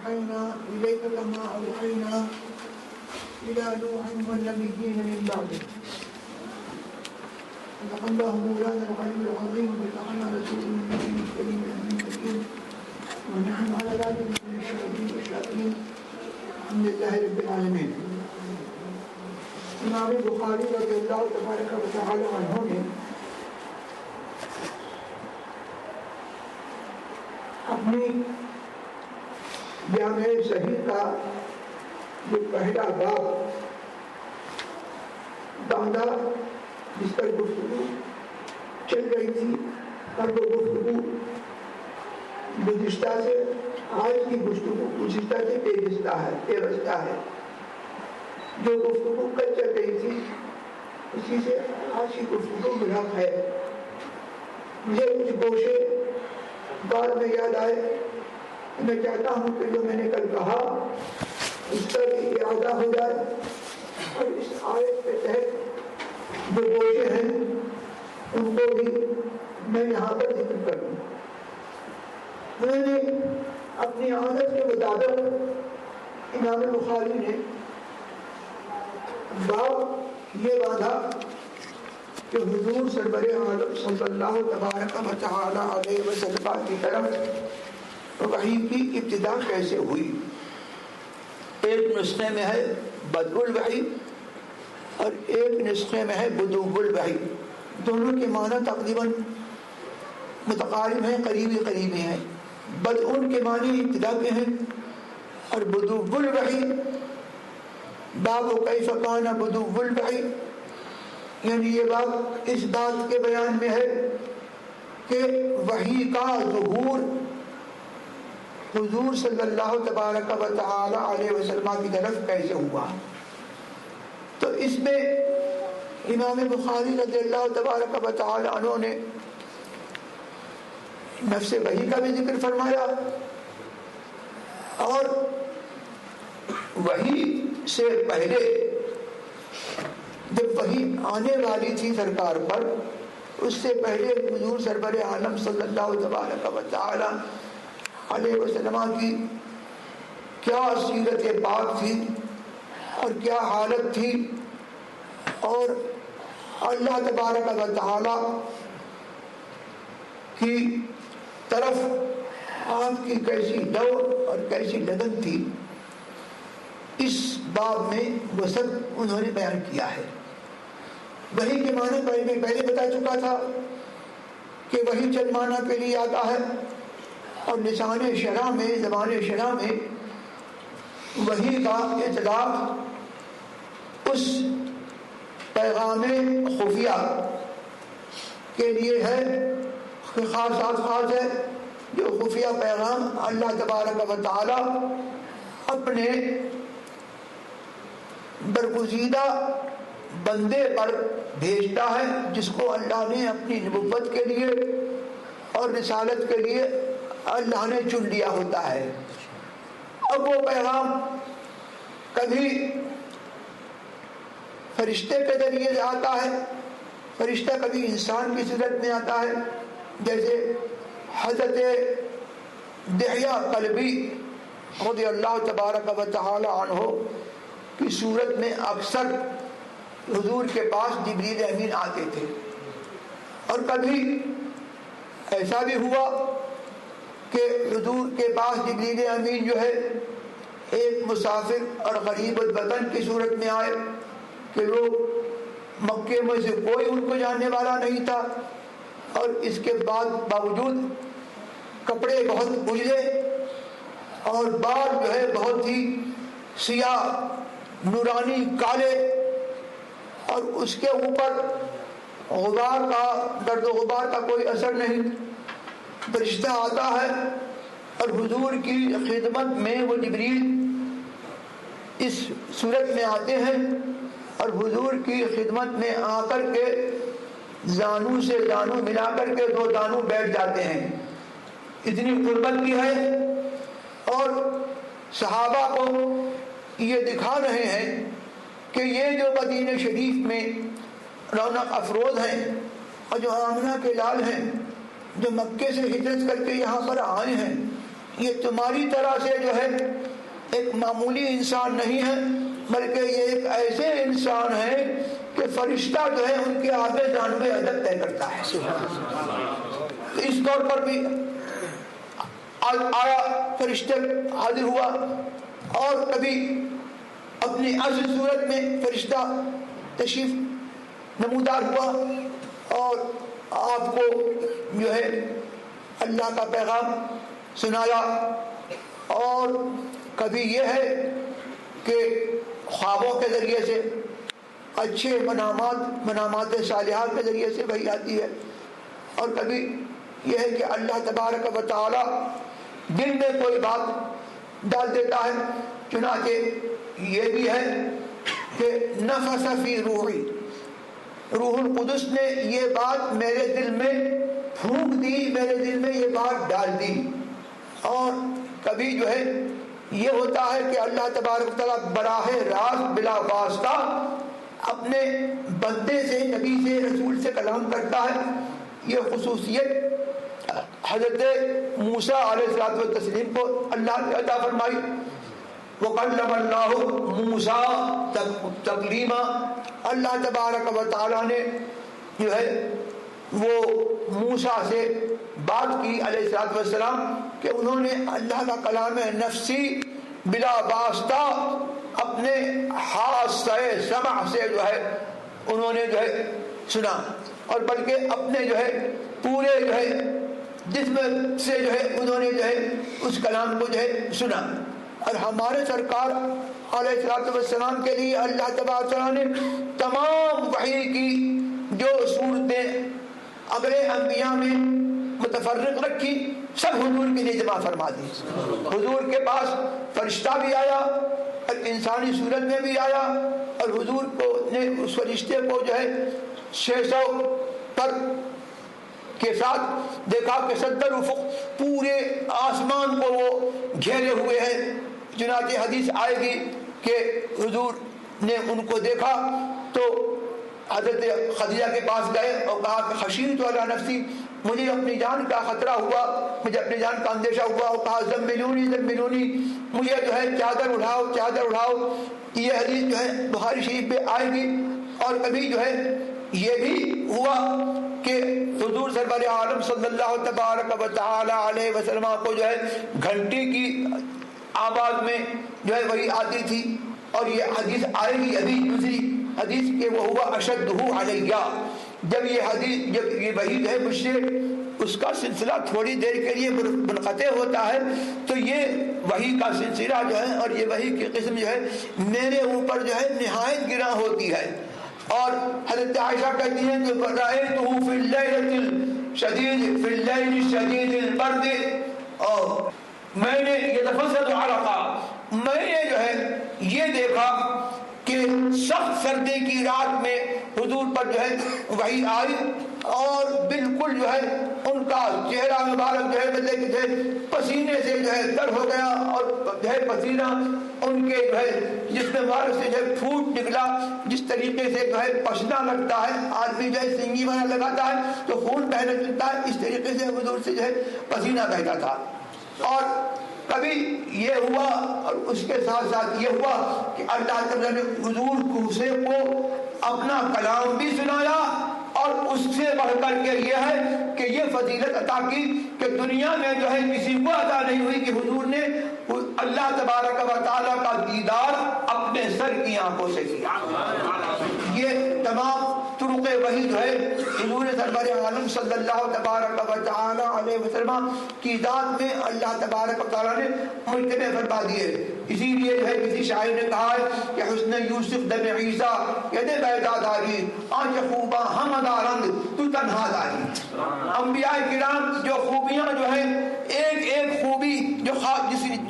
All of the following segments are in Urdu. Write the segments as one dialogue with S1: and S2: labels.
S1: أوحينا إليك كما أوحينا إلى نوح والنبيين من بعده. صدق الله مولانا العلي العظيم وبلغنا رسوله النبي الكريم الأمين ونحن على ذلك من الشاهدين والشاكرين الحمد لله رب العالمين. امام بخاری رضی اللہ تبارک و تعالی عنہ نے اپنی جامع صحیح کا جو پہلا باب باندھا جس پر گفتگو چل رہی تھی اور وہ گفتگو گزشتہ سے آج کی گفتگو گزشتہ سے پیوستہ ہے. جو گفتگو کل چل رہی تھی اسی سے آج کی گفتگو ملحق ہے. مجھے کچھ گوشے بعد میں یاد آئے. میں چاہتا ہوں کہ جو میں نے کل کہا اس کا بھی اعادہ ہو جائے اور اس آیت کے تحت جو گوشے ہیں ان کو بھی میں یہاں پر ذکر کر دوں. میں نے اپنی عادت کے مطابق امام بخاری نے باب یہ باندھا کہ حضور سرور عالم صلی اللہ تبارک و تعالی علیہ وسلم کی طرف وحی کی ابتدا کیسے ہوئی. ایک نسخے میں ہے بدء الوحی اور ایک نسخے میں ہے بدوء الوحی. دونوں کے معنی تقریباً متقارب ہیں, قریبی ہیں. بدء کے معنی ابتدا کے ہیں اور بدوء الوحی باب کیف کان بدوء الوحی یعنی یہ باب اس بات کے بیان میں ہے کہ وحی کا ظہور حضور صلی اللہ تبارک و تعالی علیہ وسلم کی طرف کیسے ہوا. تو اس میں امام بخاری رضی اللہ تبارک و تعالی عنہ نے نفس وحی کا بھی ذکر فرمایا اور وحی سے پہلے جب وحی آنے والی تھی سرکار پر اس سے پہلے حضور سرور عالم صلی اللہ تبارک و تعالی علیہ وسلم کی کیا سیرت پاک تھی اور کیا حالت تھی اور اللہ تبارک و تعالی کی طرف آپ کی کیسی دوڑ اور کیسی لگن تھی, اس باب میں وہ سب انہوں نے بیان کیا ہے. وحی کے معنی میں پہلے بتا چکا تھا کہ وحی چند معنی کے لیے آتا ہے اور لسان شرع میں زبان شرع میں وحی کا اطلاق اس پیغام خفیہ کے لیے ہے کہ خاص ہے جو خفیہ پیغام اللہ تبارک و تعالی اپنے برگزیدہ بندے پر بھیجتا ہے جس کو اللہ نے اپنی نبوت کے لیے اور رسالت کے لیے اللہ نے چن لیا ہوتا ہے. اب وہ پیغام کبھی فرشتے کے ذریعے سے آتا ہے, فرشتہ کبھی انسان کی صورت میں آتا ہے جیسے حضرت دحیہ قلبی رضی اللہ تبارک و تعالی عنہ کی صورت میں اکثر حضور کے پاس جبریل امین آتے تھے. اور کبھی ایسا بھی ہوا کہ حضور کے پاس جبریل امین جو ہے ایک مسافر اور غریب الوطن کی صورت میں آئے کہ وہ مکے میں سے کوئی ان کو جاننے والا نہیں تھا اور اس کے باوجود کپڑے بہت اجلے اور بال جو ہے بہت ہی سیاہ نورانی کالے اور اس کے اوپر غبار کا گرد و غبار کا کوئی اثر نہیں. فرشتہ آتا ہے اور حضور کی خدمت میں وہ جبریل اس صورت میں آتے ہیں اور حضور کی خدمت میں آ کر کے زانو سے زانو ملا کر کے دو دانو بیٹھ جاتے ہیں. اتنی قربت بھی ہے اور صحابہ کو یہ دکھا رہے ہیں کہ یہ جو مدینہ شریف میں رونق افروز ہیں اور جو آمنہ کے لال ہیں جو مکے سے ہجرت کر کے یہاں پر آئے ہیں یہ تمہاری طرح سے جو ہے ایک معمولی انسان نہیں ہے، بلکہ یہ ایک ایسے انسان ہے کہ فرشتہ جو ہے ان کے آگے جانب ادب طے کرتا ہے۔ تو اس طور پر بھی آیا، فرشتے حاضر ہوا، اور کبھی اپنی اصل صورت میں فرشتہ تشریف نمودار ہوا اور آپ کو جو ہے اللہ کا پیغام سنایا۔ اور کبھی یہ ہے کہ خوابوں کے ذریعے سے، اچھے منامات صالحات کے ذریعے سے وحی آتی ہے، اور کبھی یہ ہے کہ اللہ تبارک و تعالی دل میں کوئی بات ڈال دیتا ہے۔ چنانچہ یہ بھی ہے کہ نفس فی روحی، روح القدس نے یہ بات میرے دل میں پھونک دی، میرے دل میں یہ بات ڈال دی۔ اور کبھی جو ہے یہ ہوتا ہے کہ اللہ تبارک و تعالیٰ براہ راست بلا واسطہ اپنے بندے سے، نبی سے، رسول سے کلام کرتا ہے۔ یہ خصوصیت حضرت موسیٰ علیہ الصلوۃ والتسلیم کو اللہ نے عطا فرمائی۔ وَكَلَّمَ اللَّهُ مُوسَىٰ تَكْلِيمًا، اللہ تبارک و تعالیٰ نے جو ہے وہ موسیٰ سے بات کی علیہ الصلوۃ والسلام کہ انہوں نے اللہ کا کلام نفسی بلا واسطہ اپنے حاسہ سمع سے جو ہے انہوں نے جو ہے سنا، اور بلکہ اپنے جو ہے پورے جو ہے جسم سے جو ہے انہوں نے جو ہے اس کلام کو جو ہے سنا۔ اور ہمارے سرکار علیہ الصلوۃ والسلام کے لیے اللہ تبارک و تعالیٰ نے تمام وحی کی جو صورتیں اگلے انبیاء میں متفرق رکھی، سب حضور کے لیے جمع فرما دی۔ حضور کے پاس فرشتہ بھی آیا اور انسانی صورت میں بھی آیا، اور حضور کو نے اس فرشتے کو جو ہے 600 پر کے ساتھ دیکھا کہ 70 افق پورے آسمان کو وہ گھیرے ہوئے ہیں۔ چنانچہ حدیث آئے گی کہ حضور نے ان کو دیکھا تو حضرت خدیجہ کے پاس گئے اور کہا کہ خشیت علی نفسی، مجھے اپنی جان کا خطرہ ہوا، مجھے اپنی جان کا اندیشہ ہوا، اور کہا زملونی زملونی، مجھے جو ہے چادر اڑاؤ چادر اڑاؤ۔ یہ حدیث جو ہے بخاری شریف پہ آئے گی۔ اور کبھی جو ہے یہ بھی ہوا کہ حضور سرور عالم صلی اللہ تبارک و تعالی علیہ وسلم کو جو ہے گھنٹی کی آواز میں جو ہے وہی آتی تھی، اور یہ حدیث آئے گی ابھی دوسری حدیث کہ وہ ہوا اشدہ علیہ، جب یہ وحی جو ہے مجھ سے اس کا سلسلہ تھوڑی دیر کے لیے منقطع ہوتا ہے، تو یہ وحی کا سلسلہ جو ہے اور یہ وحی کی قسم جو ہے میرے اوپر جو ہے نہایت گراں ہوتی ہے۔ اور حضرت عائشہ کہتی ہیں کہ رأیتہ فی اللیل الشدید البرد، اور میں نے یتفسد عرقا، میں نے جو ہے یہ دیکھا کہ سخت سردی کی رات میں حضور پر جو ہے وحی آئی، اور بالکل جو ہے ان کا چہرہ مبارک جو ہے پسینے سے جو ہے تر ہو گیا، اور جو ہے پسینہ ان کے جو ہے جسم مبارک سے جو ہے پھوٹ نکلا، جس طریقے سے جو ہے پسینہ لگتا ہے، آدمی جو ہے سنگی والا لگاتا ہے تو خون بہنے لگتا ہے، اس طریقے سے حضور سے جو ہے پسینہ بہتا تھا۔ اور کبھی یہ ہوا، اور اس کے ساتھ ساتھ یہ ہوا کہ اللہ تعالیٰ نے حضور کو اپنا کلام بھی سنایا، اور اس سے بڑھ کر کے یہ ہے کہ یہ فضیلت عطا کی کہ دنیا میں جو ہے کسی کو عطا نہیں ہوئی کہ حضور نے اللہ تبارک و تعالیٰ کا دیدار اپنے سر کی آنکھوں سے کیا۔ یہ تمام طرق وحی جو ہے حضور سرور عالم صلی اللہ تبارک و تعالی علیہ وسلم کی ذات میں اللہ تبارک و تعالیٰ نے مجتمع فرما دیے۔ اسی لیے جو ہے کسی شاعر نے کہا ہے کہ حسن یوسف دم عیسیٰ ید بیضا داری، آنچ خوباں ہمدا رنگ تو تنہا داری۔ انبیاء کرام جو خوبیاں جو ہیں ایک ایک خوبی جو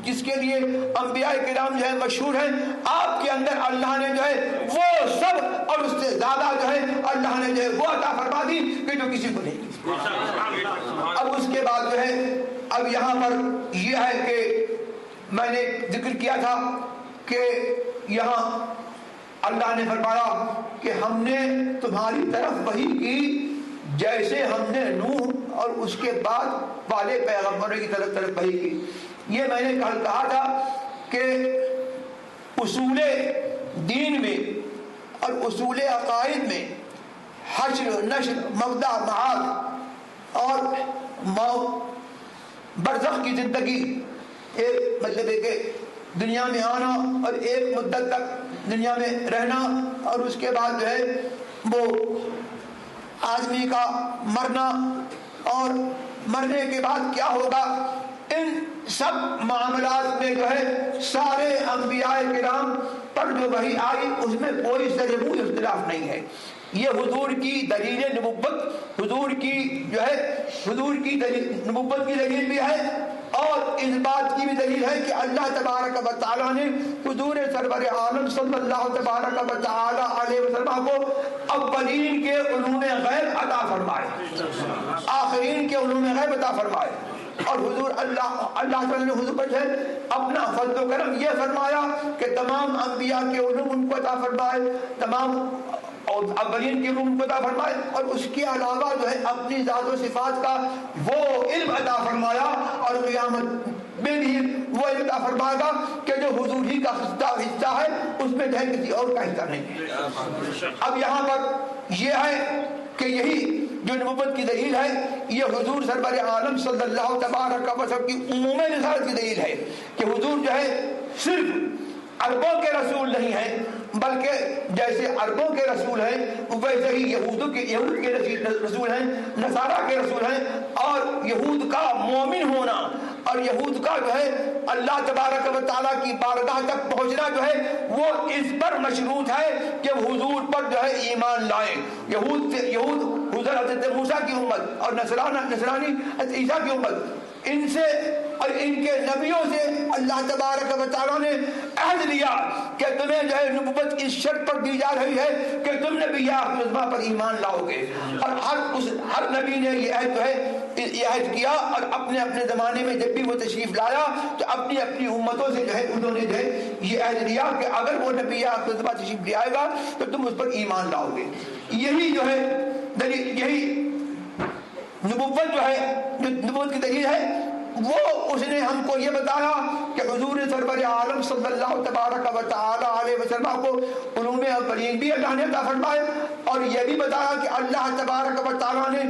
S1: جس کے لیے انبیاء کرام جو ہے مشہور ہیں، آپ کے اندر اللہ نے جو ہے وہ سب اور اس سے زیادہ جو ہے اللہ نے جو ہے وہ عطا فرما دی کہ جو کسی کو نہیں کی۔ اب اس کے بعد جو ہے اب یہاں پر یہ ہے کہ میں نے ذکر کیا تھا کہ یہاں اللہ نے فرمایا کہ ہم نے تمہاری طرف وحی کی جیسے ہم نے نوح اور اس کے بعد والے پیغمبروں کی طرف وحی کی۔ یہ میں نے کل کہا تھا کہ اصول دین میں اور اصول عقائد میں حشر نشر مبدا معاد اور برزخ کی زندگی، ایک مطلب ہے کہ دنیا میں آنا اور ایک مدت تک دنیا میں رہنا، اور اس کے بعد جو ہے وہ آدمی کا مرنا اور مرنے کے بعد کیا ہوگا، ان سب معاملات میں جو ہے سارے انبیاء کرام پر جو وحی آئی اس میں کوئی ضرور اختلاف نہیں ہے۔ یہ حضور کی دلیل نبوت، حضور کی جو ہے حضور کی نبوت کی دلیل بھی ہے، اور اس بات کی بھی دلیل ہے کہ اللہ تبارک و تعالیٰ نے حضور سرور عالم صلی اللہ تبارک و تعالیٰ علیہ وسلم کو اولین کے علوم غیب عطا فرمائے، آخرین کے علوم غیب عطا فرمائے، اور حضور اللہ تعالیٰ نے حضور پر اپنا فضل و کرم یہ فرمایا کہ تمام انبیاء کے علوم ان کو عطا فرمائے، تمام اور اولین کے علوم کو عطا فرمائے، اور اس کے علاوہ جو ہے اپنی ذات و صفات کا وہ علم عطا فرمایا، اور قیامت میں بھی وہ علم عطا فرمائے گا کہ جو حضور ہی کا حصہ ہے، اس میں جو ہے کسی اور کا حصہ نہیں۔ اب یہاں پر یہ ہے کہ یہی جو نبوت کی دلیل ہے یہ حضور سرور عالم صلی اللہ تبارک و تعالیٰ کی عموم رسالت کی دلیل ہے کہ حضور جو ہے صرف عربوں کے رسول نہیں ہیں، بلکہ جیسے عربوں کے رسول ہیں ویسے ہی یہود کے رسول ہیں، نصارہ کے رسول ہیں، اور یہود کا مومن ہونا اور یہود کا جو ہے اللہ تبارک و تعالیٰ کی بارگاہ تک پہنچنا جو ہے وہ اس پر مشروط ہے کہ حضور پر جو ہے ایمان لائیں۔ یہود حضرت موسیٰ کی امت اور نصرانی حضرت عیسیٰ کی امت، ان سے اور ان کے نبیوں سے اللہ تبارک و تعالیٰ نے عہد لیا کہ تمہیں جو ہے نبوت اس شرط پر دی جا رہی ہے کہ تم نبی آخر پر ایمان لاؤ گے، اور ہر نبی نے یہ عہد جو ہے یہ عہد کیا، اور اپنے اپنے زمانے میں جب بھی وہ تشریف لایا تو اپنی اپنی امتوں سے جو ہے انہوں نے جو ہے یہ عہد لیا کہ اگر وہ نبی آخر تشریف لے آئے گا تو تم اس پر ایمان لاؤ گے۔ یہی جو ہے یہی نبوت جو ہے جو نبوت کی دلیل ہے، وہ اس نے ہم کو یہ بتایا کہ حضور سرور عالم صلی اللہ تبارک و تعالی علیہ وسلم کو علوم اولین بھی اللہ نے عطا فرمائے، اور یہ بھی بتایا کہ اللہ تبارک و تعالی نے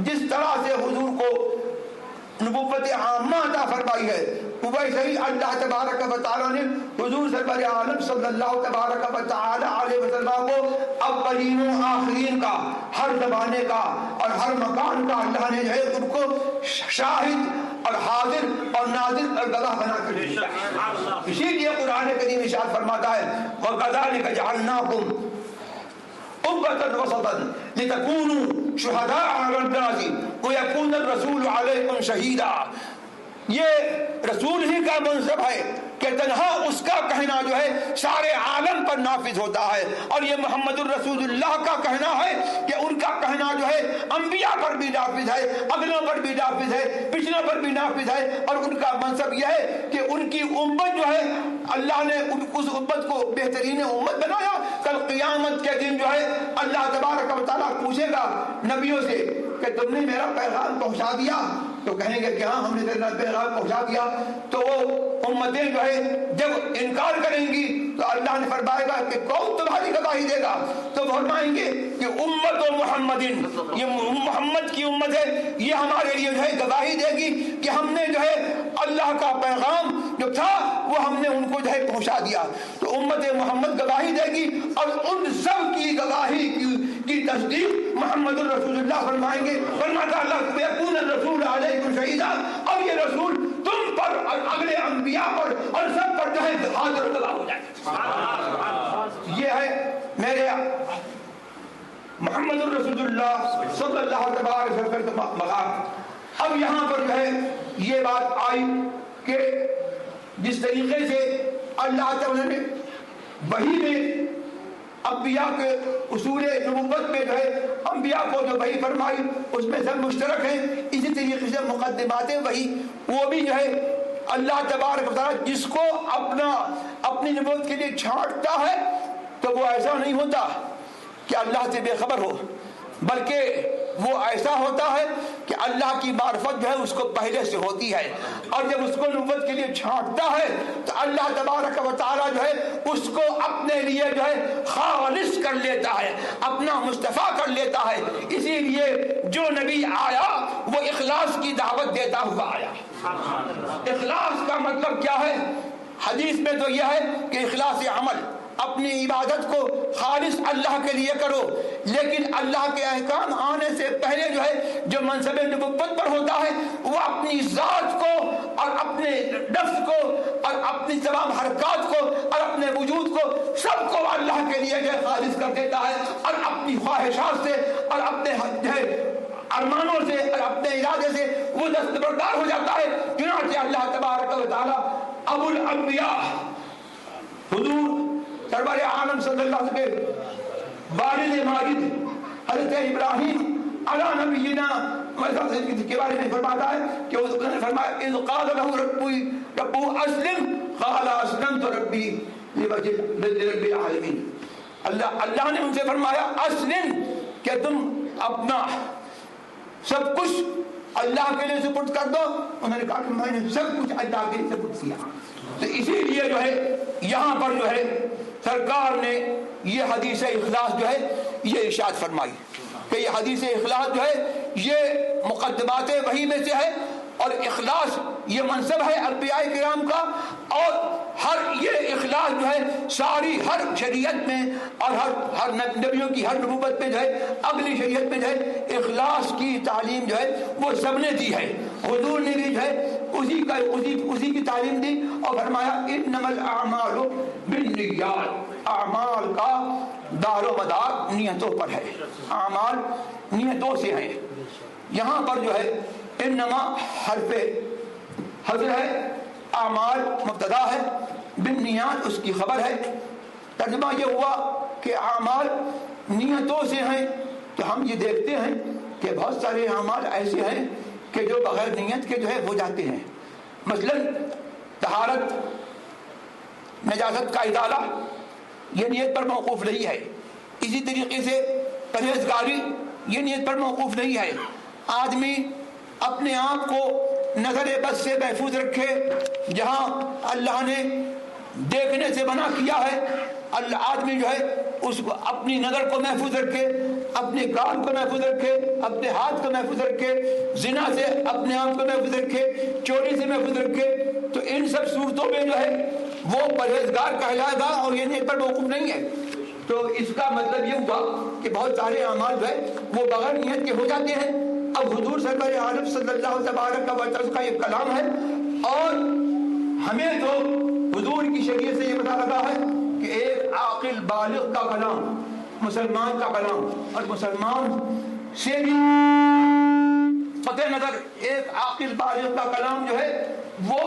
S1: جس طرح سے حضور کو نبوت عامہ عطا فرمائی ہے ویسے ہی اللہ تبارک و تعالی نے حضور سرور عالم صلی اللہ تبارک و تعالی علیہ وسلم کو اولین و آخرین کا، ہر زمانے کا اور ہر مکان کا اللہ نے جو ہے ان کو شاہد اور حاضر اور ناظر اور گواہ بنا کر دیا۔ اسی لیے قرآن کریم ارشاد فرماتا ہے وَكَذَلِكَ جَعَلْنَاكُمْ أُمَّةً وَسَطًا لِتَكُونُوا شُهَدَاءَ عَلَى النَّاسِ وَيَكُونَ الرَّسُولُ عَلَيْكُمْ شَهِيدًا۔ یہ رسول ہی کا منصب ہے کہ تنہا اس کا کہنا جو ہے سارے عالم پر نافذ ہوتا ہے، اور یہ محمد الرسول اللہ کا کہنا ہے کہ ان کا کہنا جو ہے انبیاء پر بھی نافذ ہے، اگلوں پر بھی نافذ ہے، پچھلوں پر بھی نافذ ہے، اور ان کا منصب یہ ہے کہ ان کی امت جو ہے اللہ نے اس امت کو بہترین امت بنایا۔ کل قیامت کے دن جو ہے اللہ تبارک و تعالیٰ پوچھے گا نبیوں سے کہ تم نے میرا پیغام پہنچا دیا؟ تو کہیں گے کہ ہاں ہم نے تیرا پیغام پہنچا دیا۔ تو وہ امتیں جو ہے جب انکار کریں گی تو اللہ نے فرمائے گا کہ کون تمہاری گواہی دے گا؟ تو فرمائیں گے کہ امت و محمدین، یہ محمد کی امت ہے، یہ ہمارے لیے جو ہے گواہی دے گی کہ ہم نے جو ہے اللہ کا پیغام جو تھا وہ ہم نے ان کو جو ہے پہنچا دیا۔ تو امت محمد گواہی دے گی، اور ان سب کی گواہی کی تصدیق محمد الرسول اللہ فرمائیں گے۔ فرماتا اللہ یکون الرسول علیکم شہیدا، اور یہ رسول تم پر اور اگلے انبیاء پر اور سب پر جو ہے حاضر و گواہ ہو جائے۔ یہ ہے میرے محمد الرسول اللہ صلی اللہ تبارک وسلم کا مقام۔ اب یہاں پر جو ہے یہ بات آئی کہ جس طریقے سے اللہ تعالیٰ نے وحی میں انبیاء کے اصول نبوت میں جو ہے انبیاء کو جو وحی فرمائی اس میں سب مشترک ہیں، اسی طریقے سے مقدمات وحی وہ بھی جو ہے اللہ تبارک و تعالیٰ جس کو اپنی نبوت کے لیے چھانٹتا ہے تو وہ ایسا نہیں ہوتا کہ اللہ سے بے خبر ہو، بلکہ وہ ایسا ہوتا ہے کہ اللہ کی معرفت جو ہے اس کو پہلے سے ہوتی ہے، اور جب اس کو نبوت کے لیے چھانٹتا ہے تو اللہ تبارک و تعالیٰ جو ہے اس کو اپنے لیے جو ہے خالص کر لیتا ہے، اپنا مصطفیٰ کر لیتا ہے۔ اسی لیے جو نبی آیا وہ اخلاص کی دعوت دیتا ہوا آیا۔ اخلاص کا مطلب کیا ہے؟ حدیث میں تو یہ ہے کہ اخلاص عمل، اپنی عبادت کو خالص اللہ کے لیے کرو، لیکن اللہ کے احکام آنے سے پہلے جو ہے جو منصب نبوت پر ہوتا ہے وہ اپنی ذات کو اور اپنے نفس کو اور اپنی تمام حرکات کو اور اپنے وجود کو سب کو اللہ کے لیے جو ہے خالص کر دیتا ہے، اور اپنی خواہشات سے اور اپنے جو ہے ارمانوں سے اور اپنے ارادے سے وہ دستبردار ہو جاتا ہے۔ چنانچہ اللہ تبارک و تعالی ابو الانبیاء حضور سرور عالم صلی اللہ علیہ وسلم کے والد ماجد حضرت ابراہیم علی نبینا کے بارے میں فرماتا ہے کہ اس نے فرمایا اذ قال له ربو اسلم قال اسلمت ربی لوجه رب العالمین۔ اللہ نے ان سے فرمایا اسلم، کہ تم اپنا سب کچھ اللہ کے لیے سپرد کر دو۔ انہوں نے کہا کہ میں نے سب کچھ اللہ کے لیے سپرد کیا۔ تو اسی لیے جو ہے یہاں پر جو ہے سرکار نے یہ حدیث اخلاص جو ہے یہ ارشاد فرمائی کہ یہ حدیث اخلاص جو ہے یہ مقدمات وحی میں سے ہے، اور اخلاص یہ منصب ہے انبیاء کرام کا، اور ہر یہ اخلاص جو ہے ساری ہر شریعت میں اور ہر نبیوں کی ہر نبوت میں جو ہے اگلی شریعت میں جو ہے اخلاص کی تعلیم جو ہے وہ سب نے دی ہے۔ حضور نے بھی جو ہے اسی کی تعلیم دی اور فرمایا انما الاعمال بالنیات، اعمال کا دار و مدار نیتوں پر ہے، اعمال نیتوں سے ہیں۔ یہاں پر جو ہے انما حرف حضر ہے، اعمال مبتدا ہے، بالنیات اس کی خبر ہے۔ ترجمہ یہ ہوا کہ اعمال نیتوں سے ہیں، تو ہم یہ دیکھتے ہیں کہ بہت سارے اعمال ایسے ہیں کہ جو بغیر نیت کے جو ہے ہو جاتے ہیں۔ مثلا طہارت، نجاست کا ازالہ، یہ نیت پر موقوف نہیں ہے۔ اسی طریقے سے پرہیزگاری یہ نیت پر موقوف نہیں ہے۔ آدمی اپنے آپ کو نظر بد سے محفوظ رکھے، جہاں اللہ نے دیکھنے سے منع کیا ہے، آدمی جو ہے اس کو اپنی نظر کو محفوظ رکھے، اپنے کان کو محفوظ رکھے، اپنے ہاتھ کو محفوظ رکھے، زنا سے اپنے آپ کو محفوظ رکھے، چوری سے محفوظ رکھے، تو ان سب صورتوں میں جو ہے وہ پرہیزگار کہلائے گا اور یہ نیت پر موقوف نہیں ہے۔ تو اس کا مطلب یہ ہوا کہ بہت سارے اعمال جو ہے وہ بغیر نیت کے ہو جاتے ہیں۔ اب حضور سرور عالم صلی اللہ تبارک و تعالی کا یہ کلام ہے، اور ہمیں تو حضور کی شریعت سے یہ پتہ لگا ہے کہ ایک عاقل بالغ کا کلام مسلمان کا کلام، اور مسلمان سے بھی قطع نظر ایک عاقل بالغ کا کلام جو ہے وہ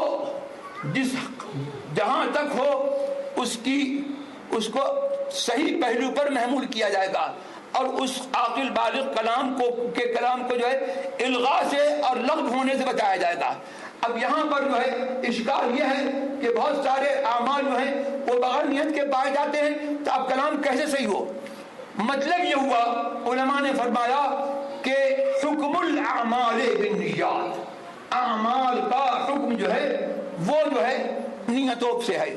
S1: جہاں تک ہو اس کو صحیح پہلو پر محمول کیا جائے گا، اور اس عاقل بالغ کلام کو جو ہے الغاء سے اور لغو ہونے سے بچایا جائے گا۔ اب یہاں پر جو ہے اشکال یہ ہے کہ بہت سارے اعمال جو ہیں وہ بغیر نیت کے پائے جاتے ہیں، تو اب کلام کیسے صحیح ہو؟ مطلب یہ ہوا، علماء نے فرمایا کہ حکم الاعمال بالنیات، اعمال کا حکم جو ہے وہ جو ہے نیتوں سے ہے۔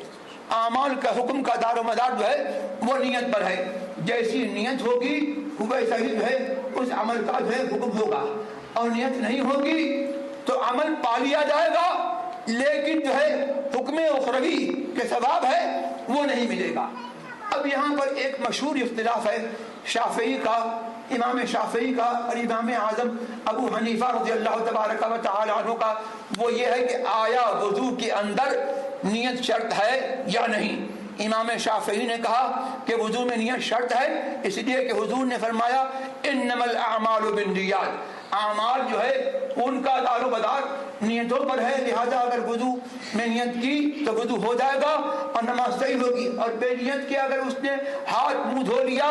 S1: اعمال کا حکم کا دار و مدار جو ہے وہ نیت پر ہے۔ جیسی نیت ہوگی ویسا ہی جو ہے اس عمل کا جو ہے حکم ہوگا، اور نیت نہیں ہوگی تو عمل پا لیا جائے گا لیکن جو ہے حکم اخروی کے ثواب ہے وہ نہیں ملے گا۔ اب یہاں پر ایک مشہور اختلاف ہے شافعی کا، امام شافعی کا اور امام اعظم ابو حنیفہ رضی اللہ تبارک و تعالی عنہ کا، وہ یہ ہے کہ آیا وضو کے اندر نیت شرط ہے یا نہیں؟ امام شافعی نے کہا کہ وضو میں نیت شرط ہے، اس لیے کہ حضور نے فرمایا انما الاعمال بالنیات، اعمال جو ہے ان کا دار و مدار نیتوں پر ہے، لہذا اگر وضو میں نیت کی تو وضو ہو جائے گا اور نماز صحیح ہوگی، اور بے نیت کے اگر اس نے ہاتھ منہ دھو لیا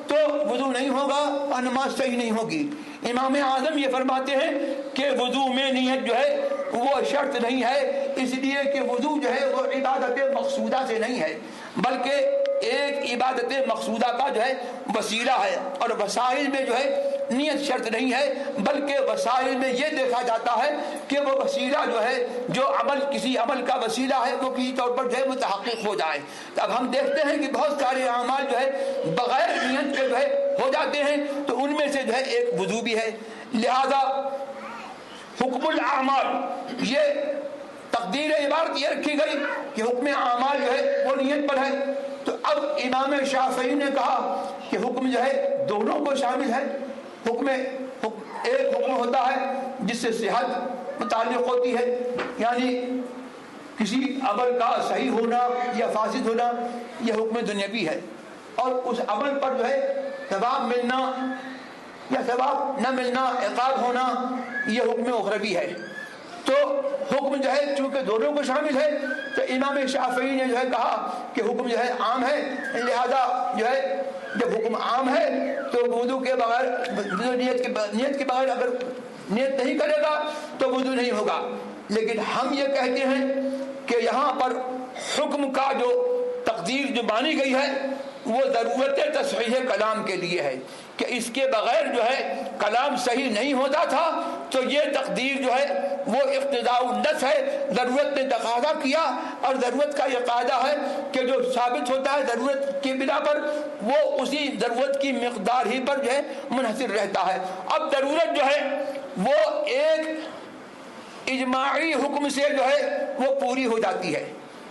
S1: تو وضو نہیں ہوگا اور نماز صحیح نہیں ہوگی۔ امام اعظم یہ فرماتے ہیں کہ وضو میں نیت جو ہے وہ شرط نہیں ہے، اس لیے کہ وضو جو ہے وہ عبادت مقصودہ سے نہیں ہے بلکہ ایک عبادت مقصودہ کا جو ہے وسیلہ ہے، اور وسائل میں جو ہے نیت شرط نہیں ہے، بلکہ وسائل میں یہ دیکھا جاتا ہے کہ وہ وسیلہ جو ہے، جو عمل کسی عمل کا وسیلہ ہے، وہ کسی طور پر جو ہے متحقق ہو جائے۔ تو اب ہم دیکھتے ہیں کہ بہت سارے اعمال جو ہے بغیر نیت کے جو ہے ہو جاتے ہیں، تو ان میں سے جو ہے ایک وضو بھی ہے۔ لہذا حکم الاعمال، یہ تقدیر عبارت یہ رکھی گئی کہ حکم اعمال جو ہے وہ نیت پر ہے۔ تو اب امام شافعی نے کہا کہ حکم جو ہے دونوں کو شامل ہے۔ ایک حکم ہوتا ہے جس سے صحت متعلق ہوتی ہے، یعنی کسی عمل کا صحیح ہونا یا فاسد ہونا، یہ حکم دنیاوی ہے، اور اس عمل پر جو ہے ثواب ملنا یا ثواب نہ ملنا، عقاب ہونا، یہ حکم اخروی ہے۔ تو حکم جو ہے چونکہ دونوں کو شامل ہے، تو امام شافعی نے جو ہے کہا کہ حکم جو ہے عام ہے، لہذا جو ہے جب حکم عام ہے تو وضو کے بغیر، نیت کے بغیر اگر نیت نہیں کرے گا تو وضو نہیں ہوگا۔ لیکن ہم یہ کہتے ہیں کہ یہاں پر حکم کا جو تقدیر جو مانی گئی ہے وہ ضرورت تصحیح کلام کے لیے ہے، کہ اس کے بغیر جو ہے کلام صحیح نہیں ہوتا تھا، تو یہ تقدیر جو ہے وہ اقتضاء النص ہے، ضرورت نے تقاضا کیا، اور ضرورت کا یہ قاعدہ ہے کہ جو ثابت ہوتا ہے ضرورت کی بنا پر، وہ اسی ضرورت کی مقدار ہی پر جو ہے منحصر رہتا ہے۔ اب ضرورت جو ہے وہ ایک اجماعی حکم سے جو ہے وہ پوری ہو جاتی ہے۔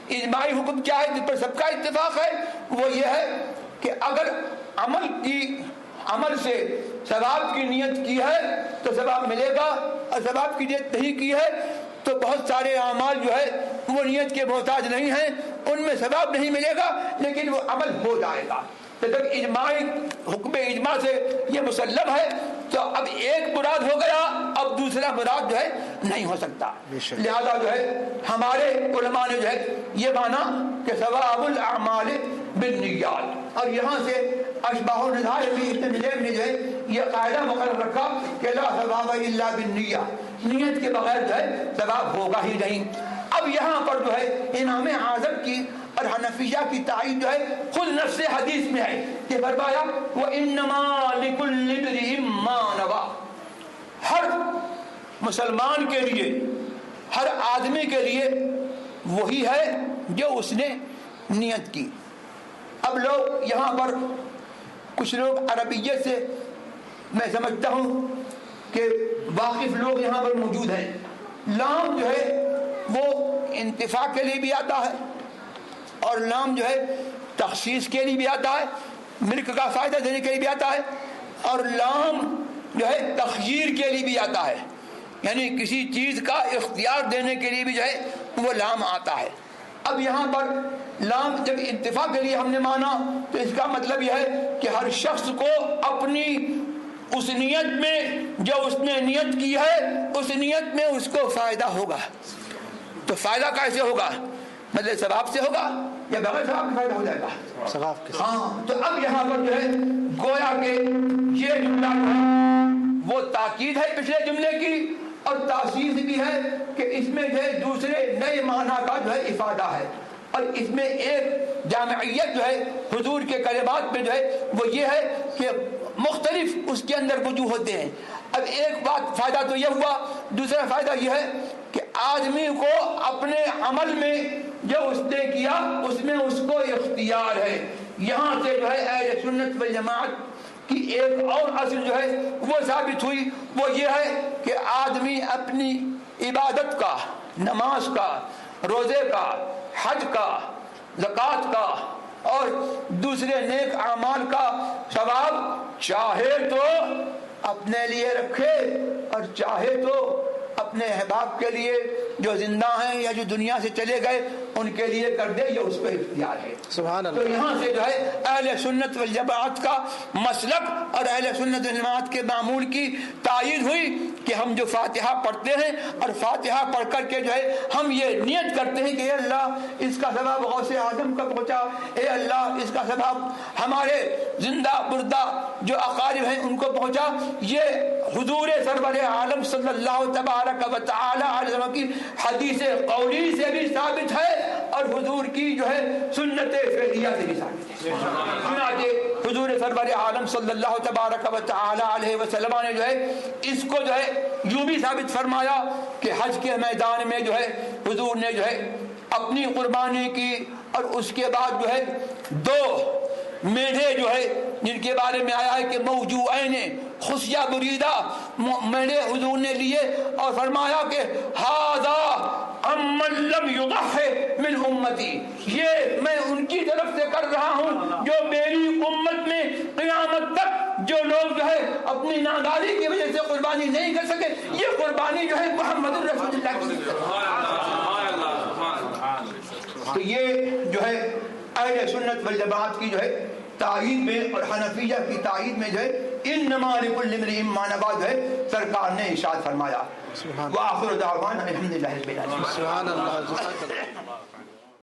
S1: اجماعی حکم کیا ہے جس پر سب کا اتفاق ہے؟ وہ یہ ہے کہ اگر عمل سے ثواب کی نیت کی ہے تو ثواب ملے گا، اور ثواب کی نیت نہیں کی ہے تو بہت سارے اعمال جو ہے وہ نیت کے محتاج نہیں ہیں، ان میں ثواب نہیں ملے گا لیکن وہ عمل ہو جائے گا۔ تو جب اجماعی حکم اجماع سے یہ مسلم ہے تو اب ایک مراد ہو گیا، اب دوسرا مراد جو ہے نہیں ہو سکتا۔ لہذا جو ہے ہمارے علماء نے جو ہے یہ مانا کہ ثواب الاعمال بالنیات، اور یہاں سے اشباح النظائر بھی ابن نجیم نے جو ہے یہ قاعدہ مقرر رکھا کہ لا ثواب الا بالنیہ، نیت کے بغیر جو ہے ثواب ہوگا ہی نہیں۔ اب یہاں پر جو ہے امام اعظم کی اور حنفیہ کی تائید جو ہے خود نفس حدیث میں ہے کہ فرمایا وَإِنَّمَا لِكُلِّ امْرِئٍ مَّا نَوَىٰ، ہر مسلمان کے لیے، ہر آدمی کے لیے وہی ہے جو اس نے نیت کی۔ اب لوگ یہاں پر کچھ لوگ عربیت سے میں سمجھتا ہوں کہ واقف لوگ یہاں پر موجود ہیں، لام جو ہے وہ انتفاع کے لیے بھی آتا ہے، اور لام جو ہے تخصیص کے لیے بھی آتا ہے، ملک کا فائدہ دینے کے لیے بھی آتا ہے، اور لام جو ہے تخییر کے لیے بھی آتا ہے، یعنی کسی چیز کا اختیار دینے کے لیے بھی جو ہے وہ لام آتا ہے۔ اب یہاں پر لام جب انتفاع کے لیے ہم نے مانا تو اس کا مطلب یہ ہے کہ ہر شخص کو اپنی اس نیت میں جو اس نے نیت کی ہے اس نیت میں اس کو فائدہ ہوگا۔ تو فائدہ کیسے ہوگا؟ مطلب ثواب سے ہوگا یا بغیر ثواب کا فائدہ ہو جائے گا؟ ثواب کے۔ ہاں، تو اب یہاں پر جو ہے گویا کہ یہ جملہ جو ہے وہ تاکید ہے پچھلے جملے کی، اور تاثیر بھی ہے کہ اس میں جو ہے دوسرے نئے معنی کا جو ہے افادہ ہے، اور اس میں ایک جامعیت جو ہے حضور کے کلمات میں جو ہے وہ یہ ہے کہ مختلف اس کے اندر وجوہ ہوتے ہیں۔ اب ایک بات فائدہ تو یہ ہوا، دوسرا فائدہ یہ ہے کہ آدمی کو اپنے عمل میں جو اس نے کیا اس میں اس کو اختیار ہے۔ یہاں سے جو ہے اہل سنت والجماعت کی ایک اور اصل جو ہے وہ ثابت ہوئی، وہ یہ ہے کہ آدمی اپنی عبادت کا، نماز کا، روزے کا، حج کا، زکوٰۃ کا اور دوسرے نیک اعمال کا ثواب چاہے تو اپنے لیے رکھے اور چاہے تو اپنے احباب کے لیے جو زندہ ہیں یا جو دنیا سے چلے گئے ان کے لیے کر دے، یہ اس کو اختیار ہے۔ سبحان اللہ۔ تو یہاں سے جو ہے اہل سنت والجماعت کا مسلک اور اہل سنت والجماعت کے معمول کی تائید ہوئی کہ ہم جو فاتحہ پڑھتے ہیں اور فاتحہ پڑھ کر کے جو ہے ہم یہ نیت کرتے ہیں کہ اے اللہ اس کا ثواب غوث اعظم کا پہنچا، اے اللہ اس کا ثواب ہمارے زندہ مردہ جو اقارب ہیں ان کو پہنچا۔ یہ حضور سرور عالم صلی اللہ تبارک و تعالی علیہ وسلم کی حدیث قولی سے بھی ثابت ہے اور حضور کی جو ہے سنت فعلیہ سے بھی ثابت ہے. چنانچہ حضور سرور عالم صلی اللہ تبارک و تعالی علیہ وسلم نے جو ہے اس کو جو ہے یوں بھی ثابت فرمایا کہ حج کے میدان میں جو ہے حضور نے جو ہے اپنی قربانی کی، اور اس کے بعد جو ہے 2 میڑھے جو ہے جن کے بارے میں آیا ہے کہ موجوعین خشیہ بریدہ میڑھے حضور نے لیے اور فرمایا کہ ھذا امن لم یضح من امتی، یہ میں ان کی طرف سے کر رہا ہوں جو میری امت میں قیامت تک جو لوگ جو ہے اپنی ناداری کی وجہ سے قربانی نہیں کر سکے، یہ قربانی جو ہے محمد رسول اللہ کی. تو یہ جو ہے اہل سنت والجماعت کی جو ہے تائید میں اور حنفیہ کی تائید میں جو ہے انما لکل امرئ ما نوى جو ہے سرکار نے ارشاد فرمایا. وآخر دعوانا الحمدللہ رب العالمین.